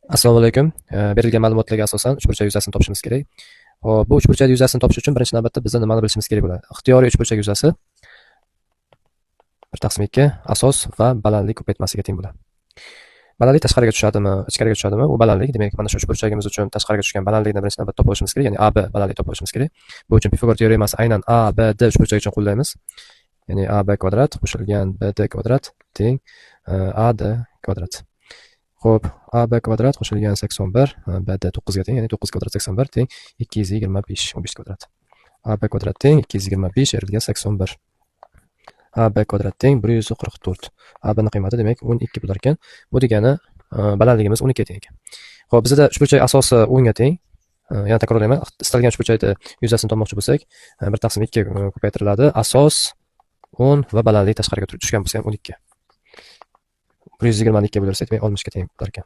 Assalomu alaykum. Berilgan ma'lumotlarga asosan uchburchak yuzasini topishimiz kerak. Hop, bu uchburchak yuzasini topish uchun birinchi navbatda bizda nimani bilishimiz kerak bo'ladi? Ixtiyoriy uchburchak yuzasi 1/2 asos va balandlik ko'paytmasiga teng bo'ladi. Balandlik tashqariga tushadimi, ichkariga tushadimi? U balandlik, demak, mana shu uchburchagimiz uchun tashqariga tushgan balandlikni birinchi navbatda topib olishimiz kerak, ya'ni AB balandlik topib olishimiz kerak. Bu uchun Pifagor teoremasi aynan ABD uchburchagi uchun qo'llaymiz. Ya'ni AB kvadrat qo'shilgan BD kvadrat teng AD kvadrat. Xo'p, AB kvadrat qo'shilgan 81 BD 9 ga teng, ya'ni 9 kvadrat 81 teng 225 15 kvadrat. AB kvadrat teng 225 erilgan 81. AB kvadrat teng 144. AB ning qiymati demak 12 bo'lar ekan. Bu degani balandligimiz 12 ga teng ekan. Xo'p, bizda uchburchak asosi 10 ga teng. Yana takrorlayman, istalgan uchburchakni yuzasini topmoqchi bo'lsak, 1/2 ko'paytiriladi. Asos 10 va balandlik tashqariga tushgan bo'lsa ham 12. 120 ni 2 ga bo'larsak, demak 60 ga teng bo'lar ekan.